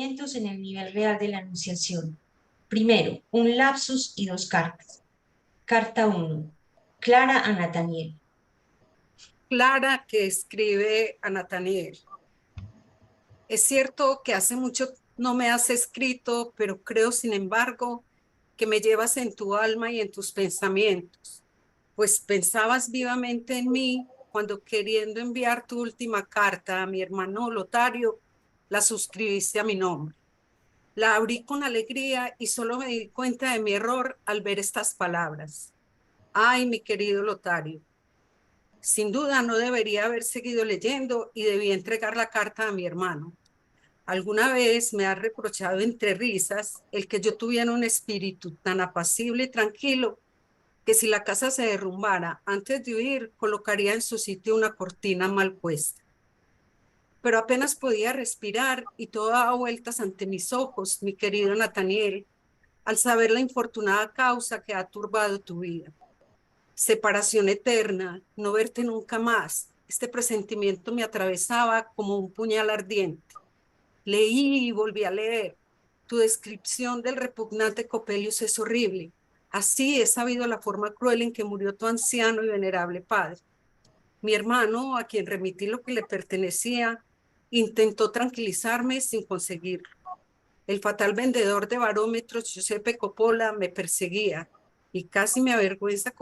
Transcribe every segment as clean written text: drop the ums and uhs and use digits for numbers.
presentimientos en el nivel real de la Anunciación. Primero, un lapsus y dos cartas. Carta uno. Clara a Nataniel. Clara, que escribe a Nataniel. Es cierto que hace mucho no me has escrito, pero creo, sin embargo, que me llevas en tu alma y en tus pensamientos, pues pensabas vivamente en mí cuando, queriendo enviar tu última carta a mi hermano Lotario, la suscribiste a mi nombre. La abrí con alegría y solo me di cuenta de mi error al ver estas palabras. Ay, mi querido Lotario, sin duda no debería haber seguido leyendo y debí entregar la carta a mi hermano. Alguna vez me ha reprochado entre risas el que yo tuviera un espíritu tan apacible y tranquilo que si la casa se derrumbara antes de huir, colocaría en su sitio una cortina mal puesta. Pero apenas podía respirar y todo daba vueltas ante mis ojos, mi querido Nataniel, al saber la infortunada causa que ha turbado tu vida. Separación eterna, no verte nunca más. Este presentimiento me atravesaba como un puñal ardiente. Leí y volví a leer. Tu descripción del repugnante Copelius es horrible. Así he sabido la forma cruel en que murió tu anciano y venerable padre. Mi hermano, a quien remití lo que le pertenecía, intentó tranquilizarme sin conseguirlo. El fatal vendedor de barómetros, Giuseppe Coppola, me perseguía y casi me avergüenza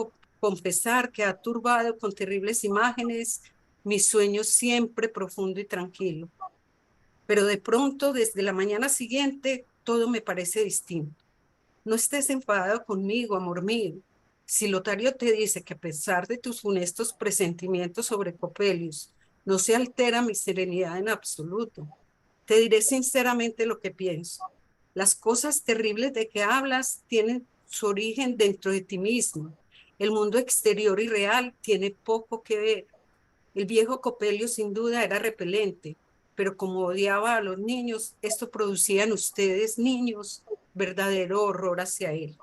confesar que ha turbado con terribles imágenes mi sueño siempre profundo y tranquilo. Pero de pronto, desde la mañana siguiente, todo me parece distinto. No estés enfadado conmigo, amor mío. Si Lotario te dice que a pesar de tus funestos presentimientos sobre Copelius, no se altera mi serenidad en absoluto, te diré sinceramente lo que pienso. Las cosas terribles de que hablas tienen su origen dentro de ti mismo. El mundo exterior y real tiene poco que ver. El viejo Copelio sin duda era repelente, pero como odiaba a los niños, esto producía en ustedes, niños, verdadero horror hacia él.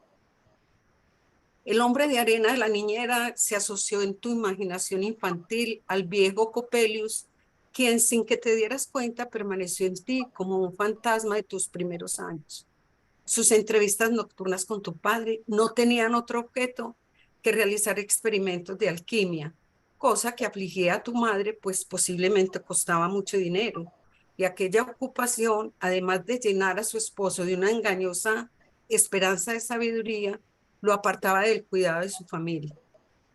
El hombre de arena de la niñera se asoció en tu imaginación infantil al viejo Copelius, quien sin que te dieras cuenta permaneció en ti como un fantasma de tus primeros años. Sus entrevistas nocturnas con tu padre no tenían otro objeto que realizar experimentos de alquimia, cosa que afligía a tu madre, pues posiblemente costaba mucho dinero. Y aquella ocupación, además de llenar a su esposo de una engañosa esperanza de sabiduría, lo apartaba del cuidado de su familia.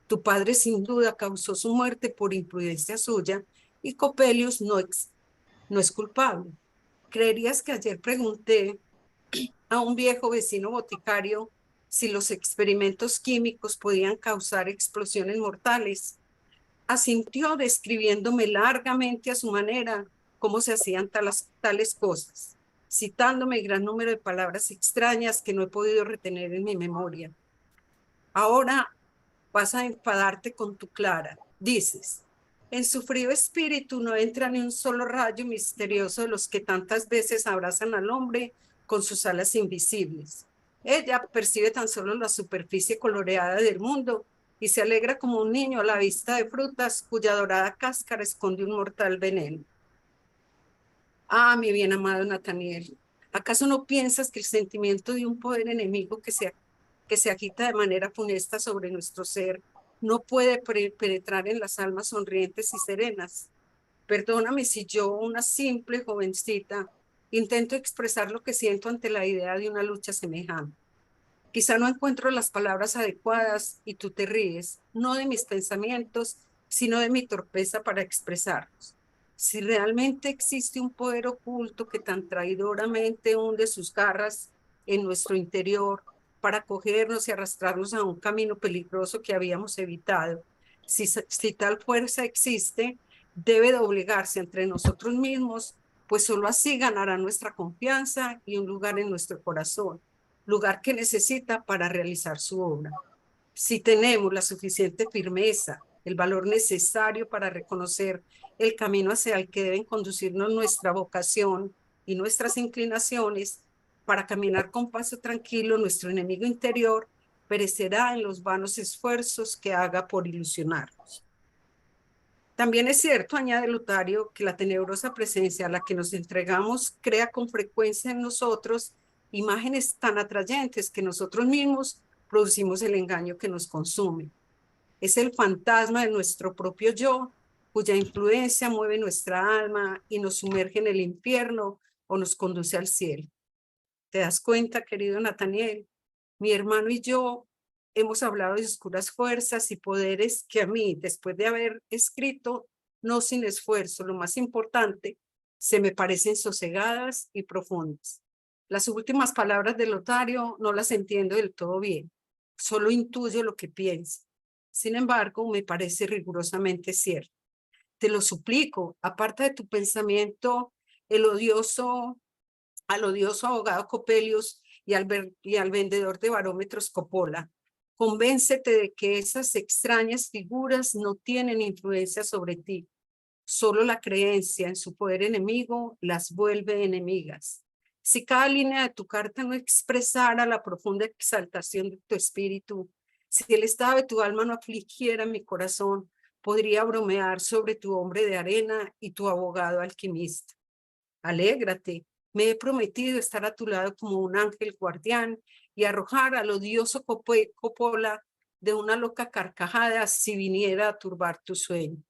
Tu padre sin duda causó su muerte por imprudencia suya y Copelius no es culpable. ¿Creerías que ayer pregunté a un viejo vecino boticario si los experimentos químicos podían causar explosiones mortales? Asintió describiéndome largamente a su manera cómo se hacían tales cosas, citándome gran número de palabras extrañas que no he podido retener en mi memoria. Ahora vas a enfadarte con tu Clara. Dices, en su frío espíritu no entra ni un solo rayo misterioso de los que tantas veces abrazan al hombre con sus alas invisibles. Ella percibe tan solo la superficie coloreada del mundo y se alegra como un niño a la vista de frutas cuya dorada cáscara esconde un mortal veneno. Ah, mi bien amado Nathaniel, ¿acaso no piensas que el sentimiento de un poder enemigo que se agita de manera funesta sobre nuestro ser no puede penetrar en las almas sonrientes y serenas? Perdóname si yo, una simple jovencita, intento expresar lo que siento ante la idea de una lucha semejante. Quizá no encuentro las palabras adecuadas y tú te ríes, no de mis pensamientos, sino de mi torpeza para expresarlos. Si realmente existe un poder oculto que tan traidoramente hunde sus garras en nuestro interior para cogernos y arrastrarnos a un camino peligroso que habíamos evitado, si tal fuerza existe, debe doblegarse entre nosotros mismos, pues solo así ganará nuestra confianza y un lugar en nuestro corazón, lugar que necesita para realizar su obra. Si tenemos la suficiente firmeza, el valor necesario para reconocer el camino hacia el que deben conducirnos nuestra vocación y nuestras inclinaciones, para caminar con paso tranquilo, nuestro enemigo interior perecerá en los vanos esfuerzos que haga por ilusionarnos. También es cierto, añade Lotario, que la tenebrosa presencia a la que nos entregamos crea con frecuencia en nosotros imágenes tan atrayentes que nosotros mismos producimos el engaño que nos consume. Es el fantasma de nuestro propio yo, cuya influencia mueve nuestra alma y nos sumerge en el infierno o nos conduce al cielo. ¿Te das cuenta, querido Nathaniel? Mi hermano y yo hemos hablado de oscuras fuerzas y poderes que a mí, después de haber escrito, no sin esfuerzo, lo más importante, se me parecen sosegadas y profundas. Las últimas palabras del Lotario no las entiendo del todo bien, solo intuyo lo que piensa. Sin embargo, me parece rigurosamente cierto. Te lo suplico, aparta de tu pensamiento el al odioso abogado Coppelius y al vendedor de barómetros Coppola. Convéncete de que esas extrañas figuras no tienen influencia sobre ti. Solo la creencia en su poder enemigo las vuelve enemigas. Si cada línea de tu carta no expresara la profunda exaltación de tu espíritu, si el estado de tu alma no afligiera mi corazón, podría bromear sobre tu hombre de arena y tu abogado alquimista. Alégrate, me he prometido estar a tu lado como un ángel guardián y arrojar al odioso Coppola de una loca carcajada si viniera a turbar tu sueño.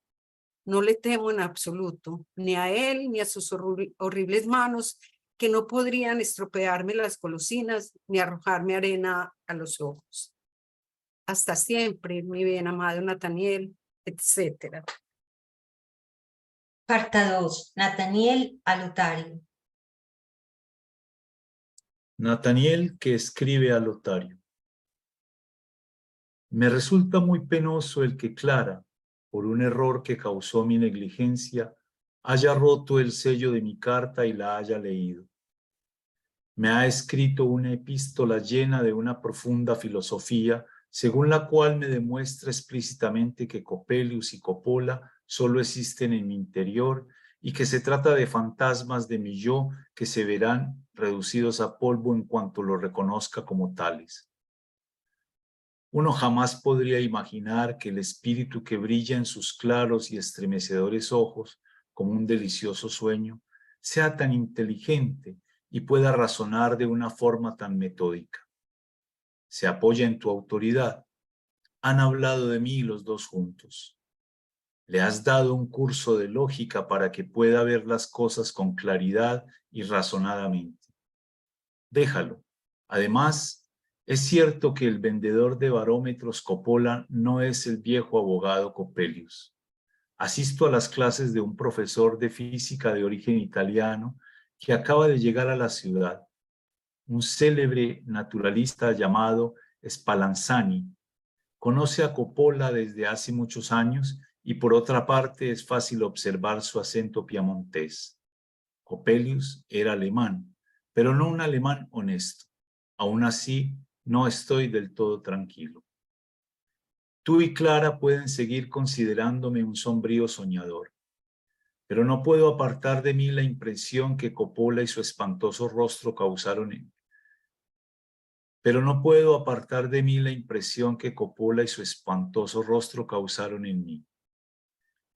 No le temo en absoluto, ni a él ni a sus horribles manos que no podrían estropearme las golosinas ni arrojarme arena a los ojos. Hasta siempre, mi bien amado Nathaniel, etc. Carta 2. Nathaniel a Lotario. Nathaniel que escribe a Lotario. Me resulta muy penoso el que Clara, por un error que causó mi negligencia, haya roto el sello de mi carta y la haya leído. Me ha escrito una epístola llena de una profunda filosofía, según la cual me demuestra explícitamente que Coppelius y Coppola solo existen en mi interior y que se trata de fantasmas de mi yo que se verán reducidos a polvo en cuanto lo reconozca como tales. Uno jamás podría imaginar que el espíritu que brilla en sus claros y estremecedores ojos, como un delicioso sueño, sea tan inteligente y pueda razonar de una forma tan metódica. Se apoya en tu autoridad. Han hablado de mí los dos juntos. Le has dado un curso de lógica para que pueda ver las cosas con claridad y razonadamente. Déjalo. Además, es cierto que el vendedor de barómetros Coppola no es el viejo abogado Coppelius. Asisto a las clases de un profesor de física de origen italiano que acaba de llegar a la ciudad, un célebre naturalista llamado Spallanzani. Conoce a Coppola desde hace muchos años y por otra parte es fácil observar su acento piamontés. Coppelius era alemán, pero no un alemán honesto. Aún así, no estoy del todo tranquilo. Tú y Clara pueden seguir considerándome un sombrío soñador, pero no puedo apartar de mí la impresión que Coppola y su espantoso rostro causaron en mí. Pero no puedo apartar de mí la impresión que Coppola y su espantoso rostro causaron en mí.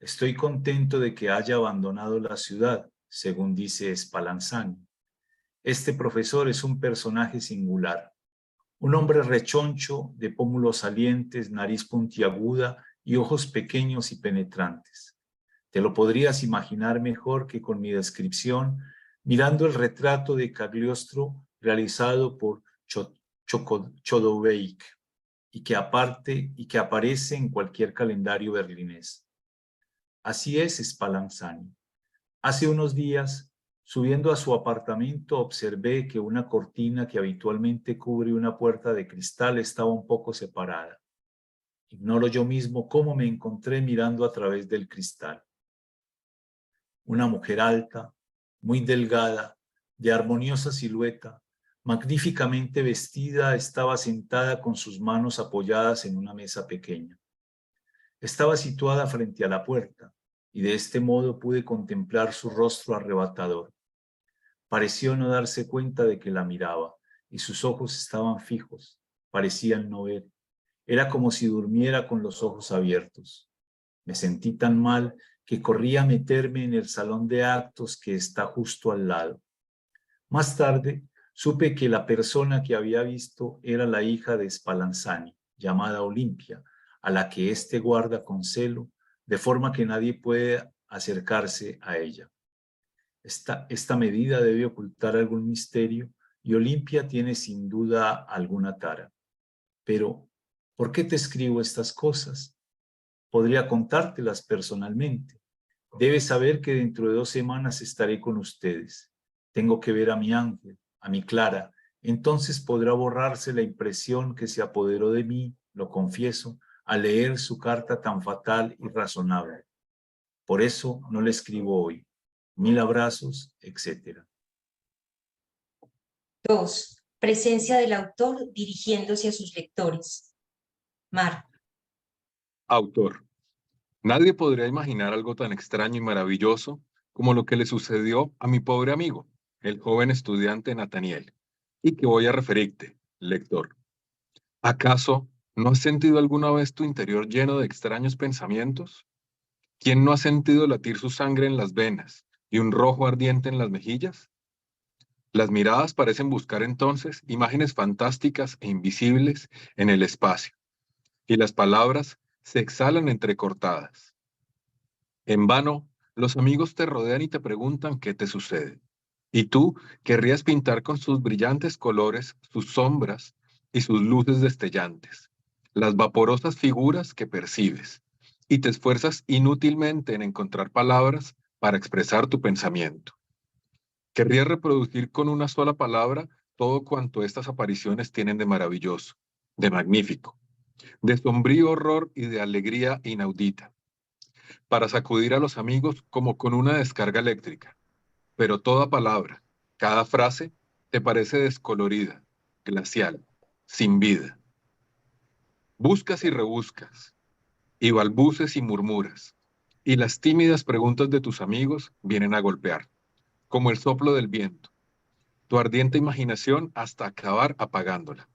Estoy contento de que haya abandonado la ciudad, según dice Spallanzani. Este profesor es un personaje singular. Un hombre rechoncho, de pómulos salientes, nariz puntiaguda y ojos pequeños y penetrantes. Te lo podrías imaginar mejor que con mi descripción, mirando el retrato de Cagliostro realizado por Chodowiec y que aparece en cualquier calendario berlinés. Así es Spallanzani. Hace unos días, subiendo a su apartamento, observé que una cortina que habitualmente cubre una puerta de cristal estaba un poco separada. Ignoro yo mismo cómo me encontré mirando a través del cristal. Una mujer alta, muy delgada, de armoniosa silueta, magníficamente vestida, estaba sentada con sus manos apoyadas en una mesa pequeña. Estaba situada frente a la puerta, y de este modo pude contemplar su rostro arrebatador. Pareció no darse cuenta de que la miraba, y sus ojos estaban fijos, parecían no ver. Era como si durmiera con los ojos abiertos. Me sentí tan mal que corrí a meterme en el salón de actos que está justo al lado. Más tarde, supe que la persona que había visto era la hija de Spallanzani, llamada Olimpia, a la que éste guarda con celo, de forma que nadie puede acercarse a ella. Esta medida debe ocultar algún misterio y Olimpia tiene sin duda alguna tara. Pero, ¿por qué te escribo estas cosas? Podría contártelas personalmente. Debes saber que dentro de 2 semanas estaré con ustedes. Tengo que ver a mi ángel, a mi Clara. Entonces podrá borrarse la impresión que se apoderó de mí, lo confieso, al leer su carta tan fatal y razonable. Por eso no le escribo hoy. 1000 abrazos, etc. 2. Presencia del autor dirigiéndose a sus lectores. Mar. Autor. Nadie podría imaginar algo tan extraño y maravilloso como lo que le sucedió a mi pobre amigo, el joven estudiante Nathaniel, y que voy a referirte, lector. ¿Acaso no has sentido alguna vez tu interior lleno de extraños pensamientos? ¿Quién no ha sentido latir su sangre en las venas y un rojo ardiente en las mejillas? Las miradas parecen buscar entonces imágenes fantásticas e invisibles en el espacio, y las palabras se exhalan entrecortadas. En vano, los amigos te rodean y te preguntan qué te sucede. Y tú querrías pintar con sus brillantes colores sus sombras y sus luces destellantes, las vaporosas figuras que percibes, y te esfuerzas inútilmente en encontrar palabras para expresar tu pensamiento. Querrías reproducir con una sola palabra todo cuanto estas apariciones tienen de maravilloso, de magnífico, de sombrío horror y de alegría inaudita, para sacudir a los amigos como con una descarga eléctrica. Pero toda palabra, cada frase, te parece descolorida, glacial, sin vida. Buscas y rebuscas, y balbuces y murmuras, y las tímidas preguntas de tus amigos vienen a golpear, como el soplo del viento, tu ardiente imaginación hasta acabar apagándola.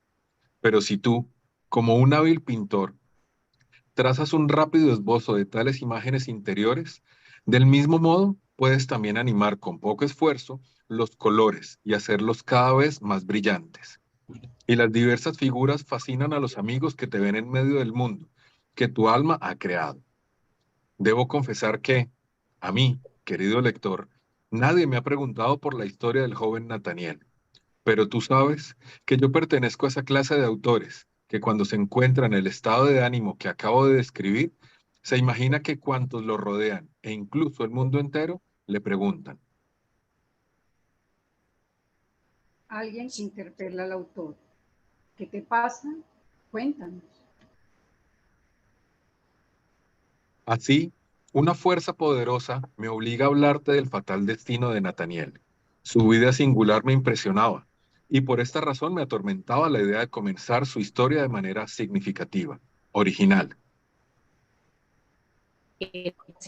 Pero si tú, como un hábil pintor, trazas un rápido esbozo de tales imágenes interiores, del mismo modo puedes también animar con poco esfuerzo los colores y hacerlos cada vez más brillantes. Y las diversas figuras fascinan a los amigos que te ven en medio del mundo, que tu alma ha creado. Debo confesar que, a mí, querido lector, nadie me ha preguntado por la historia del joven Nathaniel. Pero tú sabes que yo pertenezco a esa clase de autores que cuando se encuentra en el estado de ánimo que acabo de describir, se imagina que cuantos lo rodean e incluso el mundo entero le preguntan. Alguien interpela al autor. ¿Qué te pasa? Cuéntanos. Así, una fuerza poderosa me obliga a hablarte del fatal destino de Nathaniel. Su vida singular me impresionaba y por esta razón me atormentaba la idea de comenzar su historia de manera significativa, original.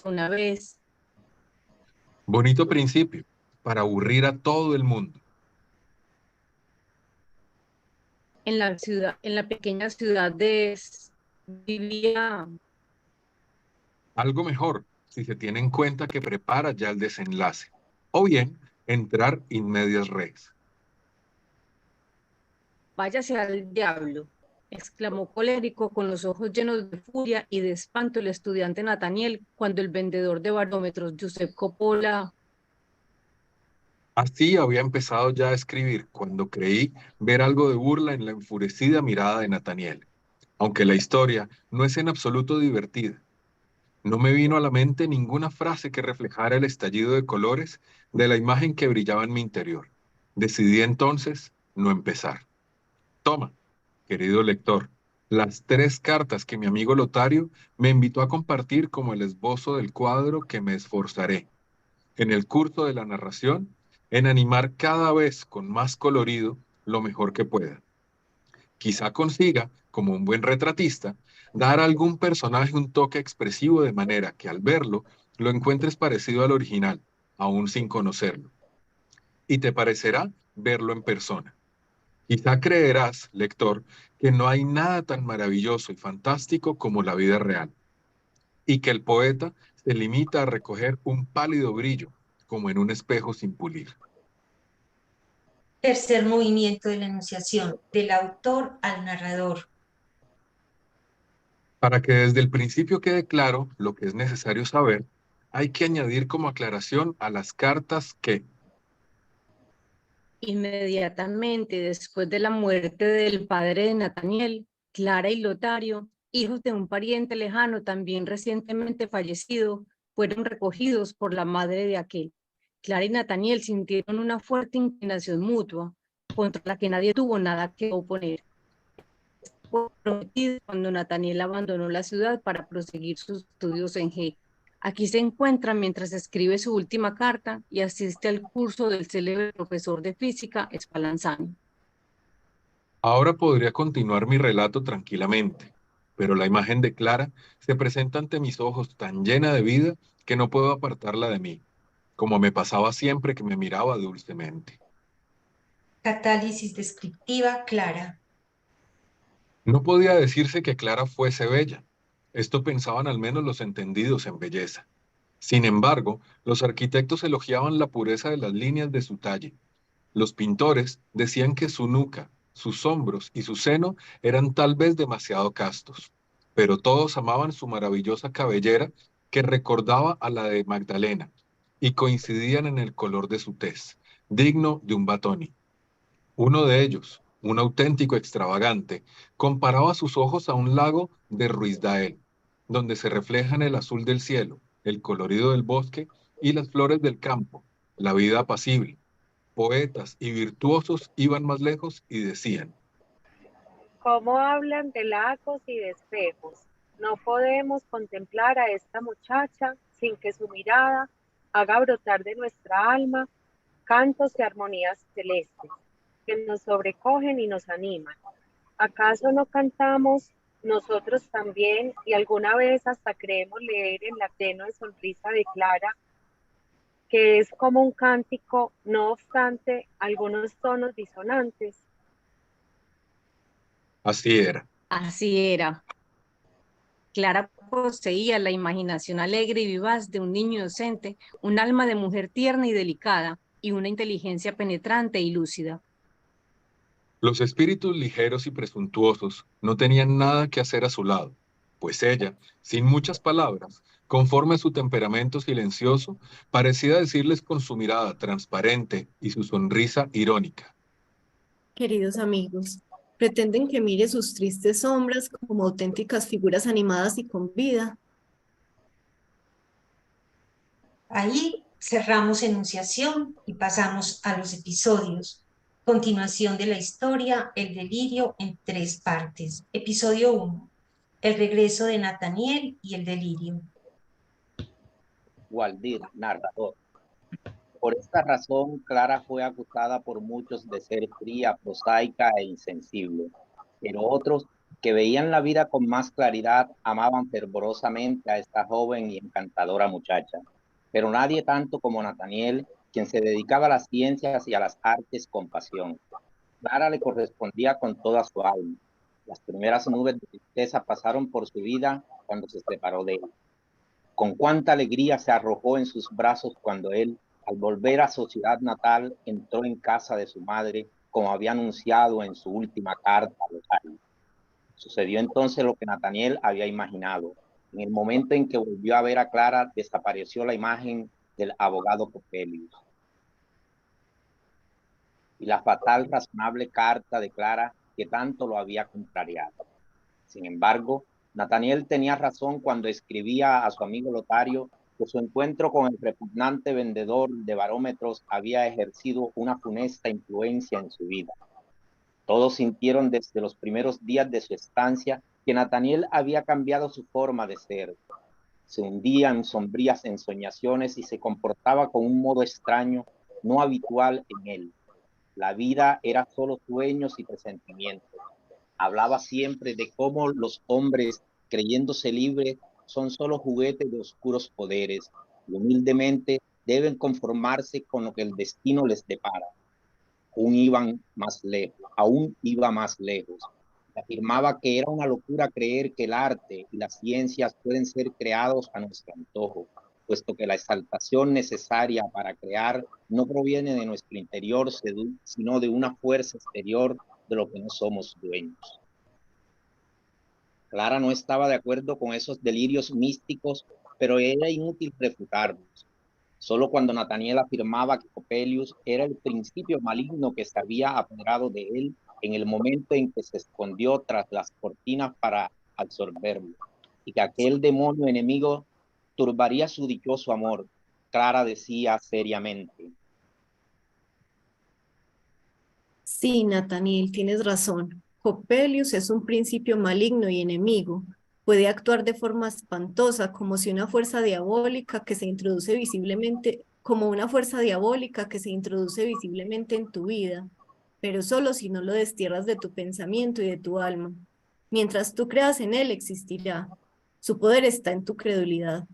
Una vez Bonito principio, para aburrir a todo el mundo. en la ciudad, en la pequeña ciudad vivía. Algo mejor si se tiene en cuenta que prepara ya el desenlace, o bien entrar in medias res. Váyase al diablo, exclamó colérico con los ojos llenos de furia y de espanto el estudiante Nathaniel cuando el vendedor de barómetros Josep Coppola. Así había empezado ya a escribir cuando creí ver algo de burla en la enfurecida mirada de Nathaniel, aunque la historia no es en absoluto divertida. No me vino a la mente ninguna frase que reflejara el estallido de colores de la imagen que brillaba en mi interior. Decidí entonces no empezar. Toma, querido lector, las 3 cartas que mi amigo Lotario me invitó a compartir como el esbozo del cuadro que me esforzaré, en el curso de la narración, en animar cada vez con más colorido lo mejor que pueda. Quizá consiga, como un buen retratista, dar a algún personaje un toque expresivo de manera que al verlo lo encuentres parecido al original, aún sin conocerlo. Y te parecerá verlo en persona. Quizá creerás, lector, que no hay nada tan maravilloso y fantástico como la vida real. y que el poeta se limita a recoger un pálido brillo, como en un espejo sin pulir. Tercer movimiento de la enunciación, del autor al narrador. Para que desde el principio quede claro lo que es necesario saber, hay que añadir como aclaración a las cartas que, Inmediatamente después de la muerte del padre de Nataniel, Clara y Lotario, hijos de un pariente lejano también recientemente fallecido, fueron recogidos por la madre de aquel. Clara y Nataniel sintieron una fuerte inclinación mutua, contra la que nadie tuvo nada que oponer. Fue prometido cuando Nataniel abandonó la ciudad para proseguir sus estudios en G. Aquí se encuentra mientras escribe su última carta y asiste al curso del célebre profesor de física Spallanzani. ahora podría continuar mi relato tranquilamente, pero la imagen de Clara se presenta ante mis ojos tan llena de vida que no puedo apartarla de mí, como me pasaba siempre que me miraba dulcemente. Catálisis descriptiva clara. No podía decirse que Clara fuese bella. Esto pensaban al menos los entendidos en belleza. Sin embargo, los arquitectos elogiaban la pureza de las líneas de su talle. Los pintores decían que su nuca, sus hombros y su seno eran tal vez demasiado castos, pero todos amaban su maravillosa cabellera que recordaba a la de Magdalena y coincidían en el color de su tez, digno de un Batoni. Uno de ellos, un auténtico extravagante, comparaba sus ojos a un lago de Ruiz-Dael, donde se reflejan el azul del cielo, el colorido del bosque y las flores del campo, la vida apacible. Poetas y virtuosos iban más lejos y decían, ¿Cómo hablan de lagos y de espejos? No podemos contemplar a esta muchacha sin que su mirada haga brotar de nuestra alma cantos y armonías celestes que nos sobrecogen y nos animan. ¿Acaso no cantamos nosotros también y alguna vez hasta creemos leer en la tenue sonrisa de Clara que es como un cántico, no obstante algunos tonos disonantes? así era. Así era. Clara poseía la imaginación alegre y vivaz de un niño inocente, un alma de mujer tierna y delicada, y una inteligencia penetrante y lúcida. Los espíritus ligeros y presuntuosos no tenían nada que hacer a su lado, pues ella, sin muchas palabras, conforme a su temperamento silencioso, parecía decirles con su mirada transparente y su sonrisa irónica. Queridos amigos, pretenden que mire sus tristes sombras como auténticas figuras animadas y con vida. Ahí cerramos enunciación y pasamos a los episodios. Continuación de la historia, el delirio en 3 partes. Episodio 1, el regreso de Nataniel y el delirio. Waldir, narrador. Por esta razón, Clara fue acusada por muchos de ser fría, prosaica e insensible, pero otros, que veían la vida con más claridad, amaban fervorosamente a esta joven y encantadora muchacha. Pero nadie tanto como Nataniel, quien se dedicaba a las ciencias y a las artes con pasión. Clara le correspondía con toda su alma. Las primeras nubes de tristeza pasaron por su vida cuando se separó de él. Con cuánta alegría se arrojó en sus brazos cuando él, al volver a su ciudad natal, entró en casa de su madre, como había anunciado en su última carta a Lotario. Sucedió entonces lo que Nataniel había imaginado. En el momento en que volvió a ver a Clara, desapareció la imagen del abogado Coppelius. Y la fatal, razonable carta de Clara que tanto lo había contrariado. Sin embargo, Nataniel tenía razón cuando escribía a su amigo Lotario que su encuentro con el repugnante vendedor de barómetros había ejercido una funesta influencia en su vida. Todos sintieron desde los primeros días de su estancia que Nataniel había cambiado su forma de ser. Se hundía en sombrías ensoñaciones y se comportaba con un modo extraño, no habitual en él. La vida era solo sueños y presentimientos. Hablaba siempre de cómo los hombres, creyéndose libres, son solo juguetes de oscuros poderes y humildemente deben conformarse con lo que el destino les depara. Aún iba más lejos. Afirmaba que era una locura creer que el arte y las ciencias pueden ser creados a nuestro antojo, puesto que la exaltación necesaria para crear no proviene de nuestro interior, sino de una fuerza exterior de lo que no somos dueños. Clara no estaba de acuerdo con esos delirios místicos, pero era inútil refutarlos. Solo cuando Nathaniel afirmaba que Coppelius era el principio maligno que se había apoderado de él en el momento en que se escondió tras las cortinas para absorberlo, y que aquel demonio enemigo turbaría su dichoso amor, Clara decía seriamente: Sí, Nathaniel, tienes razón. Coppelius es un principio maligno y enemigo. Puede actuar de forma espantosa, como si una fuerza diabólica que se introduce visiblemente, como una fuerza diabólica que se introduce visiblemente en tu vida, pero solo si no lo destierras de tu pensamiento y de tu alma. Mientras tú creas en él, existirá. Su poder está en tu credulidad.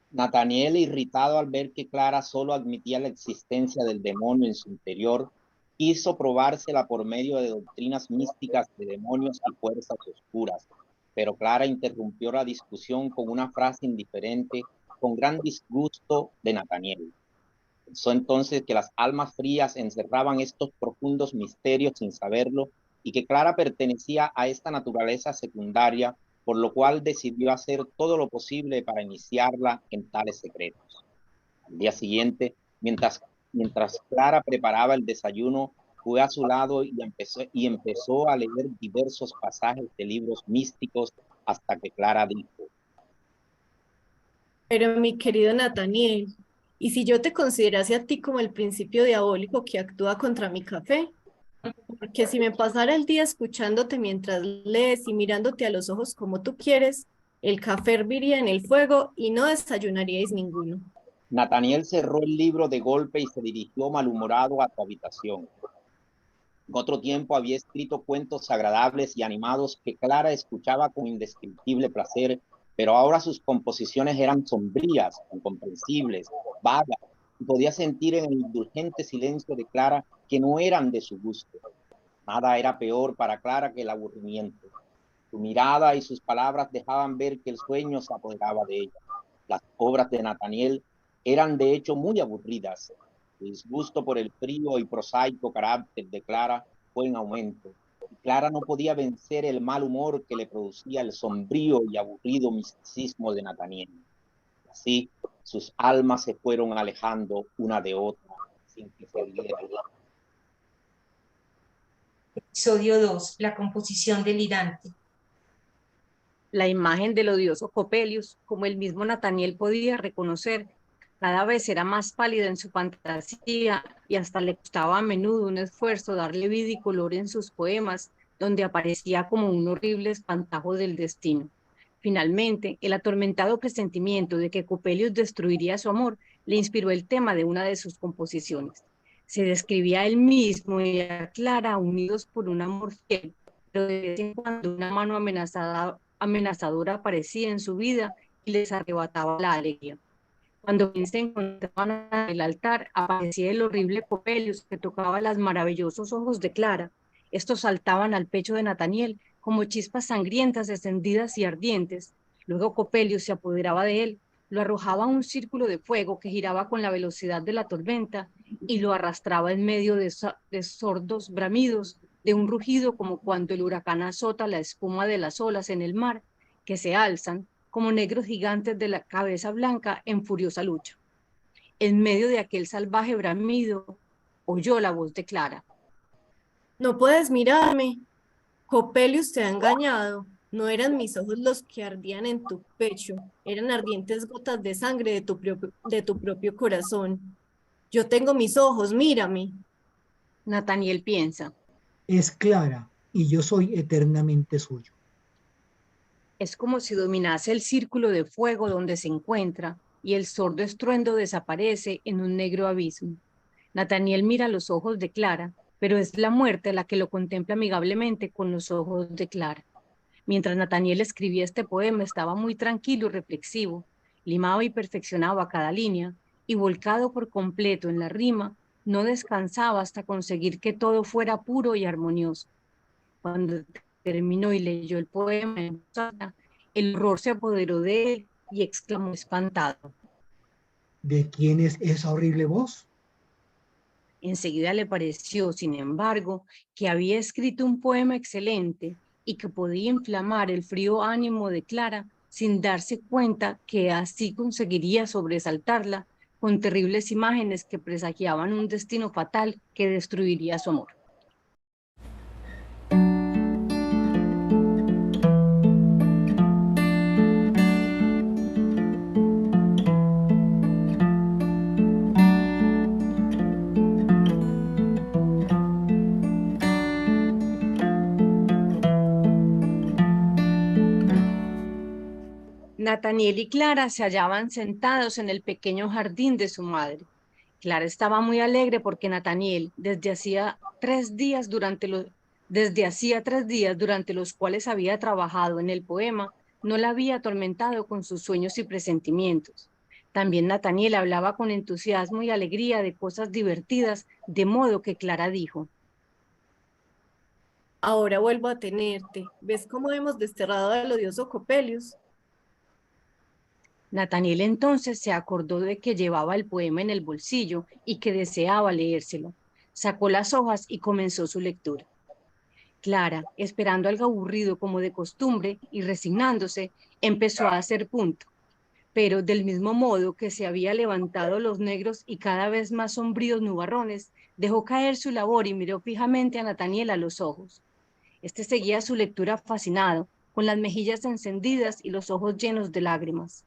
Nathaniel, irritado al ver que Clara solo admitía la existencia del demonio en su interior, quiso probársela por medio de doctrinas místicas de demonios y fuerzas oscuras, pero Clara interrumpió la discusión con una frase indiferente, con gran disgusto de Nathaniel. Pensó entonces que las almas frías encerraban estos profundos misterios sin saberlo y que Clara pertenecía a esta naturaleza secundaria, por lo cual decidió hacer todo lo posible para iniciarla en tales secretos. Al día siguiente, mientras Clara preparaba el desayuno, fue a su lado y empezó a leer diversos pasajes de libros místicos hasta que Clara dijo: Pero mi querido Nathaniel, ¿y si yo te considerase a ti como el principio diabólico que actúa contra mi café? Porque si me pasara el día escuchándote mientras lees y mirándote a los ojos como tú quieres, el café herviría en el fuego y no desayunaríais ninguno. Nathaniel cerró el libro de golpe y se dirigió malhumorado a su habitación. En otro tiempo había escrito cuentos agradables y animados que Clara escuchaba con indescriptible placer, pero ahora sus composiciones eran sombrías, incomprensibles, vagas, y podía sentir en el indulgente silencio de Clara que no eran de su gusto. Nada era peor para Clara que el aburrimiento. Su mirada y sus palabras dejaban ver que el sueño se apoderaba de ella. Las obras de Nathaniel eran de hecho muy aburridas. El disgusto por el frío y prosaico carácter de Clara fue en aumento. Y Clara no podía vencer el mal humor que le producía el sombrío y aburrido misticismo de Nathaniel. Así, sus almas se fueron alejando una de otra sin que se dieran. Episodio 2. La composición delirante. La imagen del odioso Coppelius, como el mismo Nathaniel podía reconocer, cada vez era más pálida en su fantasía y hasta le costaba a menudo un esfuerzo darle vida y color en sus poemas, donde aparecía como un horrible espantajo del destino. Finalmente, el atormentado presentimiento de que Coppelius destruiría su amor le inspiró el tema de una de sus composiciones. Se describía a él mismo y a Clara unidos por un amor fiel, pero de vez en cuando una mano amenazadora aparecía en su vida y les arrebataba la alegría. Cuando se encontraban en el altar, aparecía el horrible Coppelius que tocaba los maravillosos ojos de Clara. Estos saltaban al pecho de Nathaniel como chispas sangrientas, encendidas y ardientes. Luego Coppelius se apoderaba de él, lo arrojaba a un círculo de fuego que giraba con la velocidad de la tormenta y lo arrastraba en medio de sordos bramidos, de un rugido como cuando el huracán azota la espuma de las olas en el mar, que se alzan como negros gigantes de la cabeza blanca en furiosa lucha. En medio de aquel salvaje bramido, oyó la voz de Clara. No puedes mirarme. Coppelius te ha engañado. No eran mis ojos los que ardían en tu pecho, eran ardientes gotas de sangre de tu propio corazón. Yo tengo mis ojos, mírame. Nathaniel piensa. Es Clara y yo soy eternamente suyo. Es como si dominase el círculo de fuego donde se encuentra y el sordo estruendo desaparece en un negro abismo. Nathaniel mira los ojos de Clara, pero es la muerte la que lo contempla amigablemente con los ojos de Clara. Mientras Nathaniel escribía este poema, estaba muy tranquilo y reflexivo, limaba y perfeccionaba cada línea, y volcado por completo en la rima, no descansaba hasta conseguir que todo fuera puro y armonioso. Cuando terminó y leyó el poema en voz alta, el horror se apoderó de él y exclamó espantado. ¿De quién es esa horrible voz? Enseguida le pareció, sin embargo, que había escrito un poema excelente y que podía inflamar el frío ánimo de Clara sin darse cuenta que así conseguiría sobresaltarla con terribles imágenes que presagiaban un destino fatal que destruiría su amor. Nataniel y Clara se hallaban sentados en el pequeño jardín de su madre. Clara estaba muy alegre porque Nataniel, desde hacía 3 días durante los cuales había trabajado en el poema, no la había atormentado con sus sueños y presentimientos. También Nataniel hablaba con entusiasmo y alegría de cosas divertidas, de modo que Clara dijo: Ahora vuelvo a tenerte. ¿Ves cómo hemos desterrado al odioso Copelius? Nataniel entonces se acordó de que llevaba el poema en el bolsillo y que deseaba leérselo. Sacó las hojas y comenzó su lectura. Clara, esperando algo aburrido como de costumbre y resignándose, empezó a hacer punto. Pero del mismo modo que se había levantado los negros y cada vez más sombríos nubarrones, dejó caer su labor y miró fijamente a Nataniel a los ojos. Este seguía su lectura fascinado, con las mejillas encendidas y los ojos llenos de lágrimas.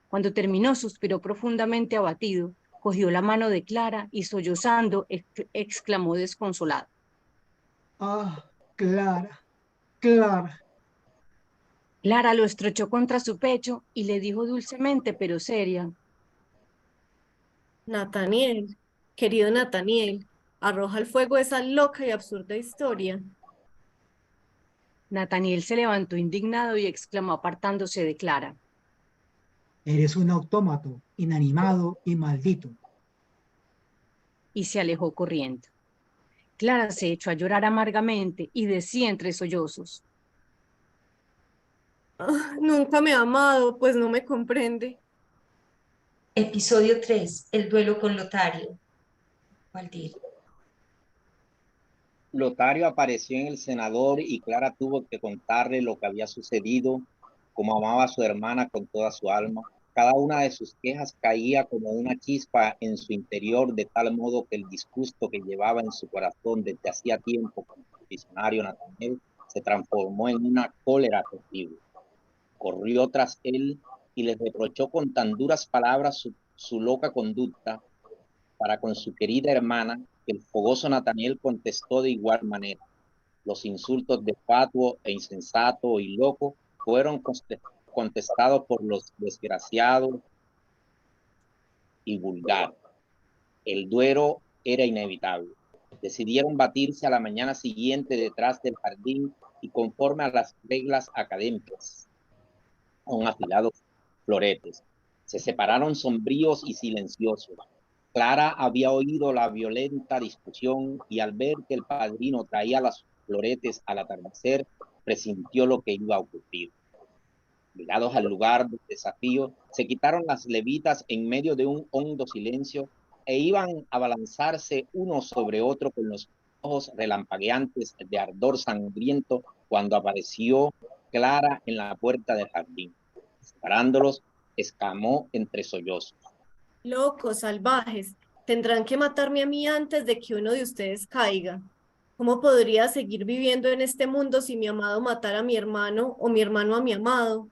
Cuando terminó, suspiró profundamente abatido, cogió la mano de Clara y sollozando exclamó desconsolado: Ah, Clara, Clara. Clara lo estrechó contra su pecho y le dijo dulcemente pero seria: Nataniel, querido Nataniel, arroja al fuego esa loca y absurda historia. Nataniel se levantó indignado y exclamó apartándose de Clara. Eres un autómato, inanimado y maldito. Y se alejó corriendo. Clara se echó a llorar amargamente y decía entre sollozos: Nunca me ha amado, pues no me comprende. Episodio 3. El duelo con Lotario. Valdir. Lotario apareció en el senador y Clara tuvo que contarle lo que había sucedido, cómo amaba a su hermana con toda su alma. Cada una de sus quejas caía como una chispa en su interior, de tal modo que el disgusto que llevaba en su corazón desde hacía tiempo con el visionario Natanael se transformó en una cólera terrible. Corrió tras él y le reprochó con tan duras palabras su loca conducta para con su querida hermana, que el fogoso Nataniel contestó de igual manera. Los insultos de fatuo e insensato y loco fueron contestados por los desgraciados y vulgar. El duelo era inevitable. Decidieron batirse a la mañana siguiente detrás del jardín y conforme a las reglas académicas, con afilados floretes. Se separaron sombríos y silenciosos. Clara había oído la violenta discusión y al ver que el padrino traía las floretes al atardecer, presintió lo que iba a ocurrir. Llegados al lugar del desafío, se quitaron las levitas en medio de un hondo silencio e iban a balanzarse uno sobre otro con los ojos relampagueantes de ardor sangriento cuando apareció Clara en la puerta del jardín. Separándolos, exclamó entre sollozos: Locos, salvajes, tendrán que matarme a mí antes de que uno de ustedes caiga. ¿Cómo podría seguir viviendo en este mundo si mi amado matara a mi hermano o mi hermano a mi amado?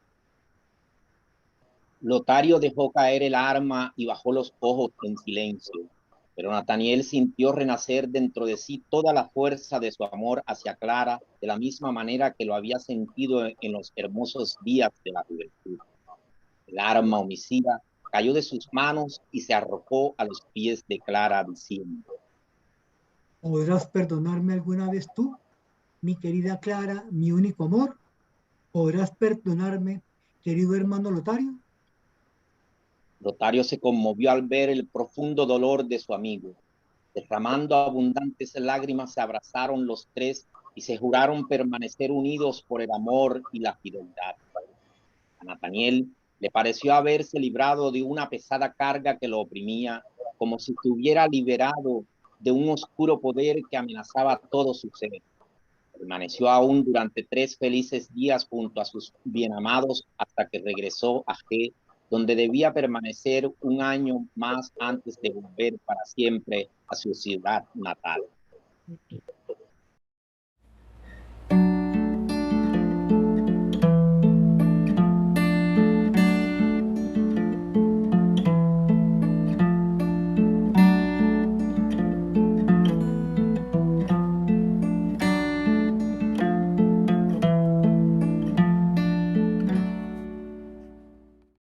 Lotario dejó caer el arma y bajó los ojos en silencio, pero Nataniel sintió renacer dentro de sí toda la fuerza de su amor hacia Clara, de la misma manera que lo había sentido en los hermosos días de la juventud. El arma homicida cayó de sus manos y se arrojó a los pies de Clara diciendo: ¿Podrás perdonarme alguna vez tú, mi querida Clara, mi único amor? ¿Podrás perdonarme, querido hermano Lotario? Lotario se conmovió al ver el profundo dolor de su amigo. Derramando abundantes lágrimas, se abrazaron los tres y se juraron permanecer unidos por el amor y la fidelidad. A Nathaniel le pareció haberse librado de una pesada carga que lo oprimía, como si estuviera liberado de un oscuro poder que amenazaba todo su ser. Permaneció aún durante 3 felices días junto a sus bienamados hasta que regresó a G, donde debía permanecer 1 año más antes de volver para siempre a su ciudad natal.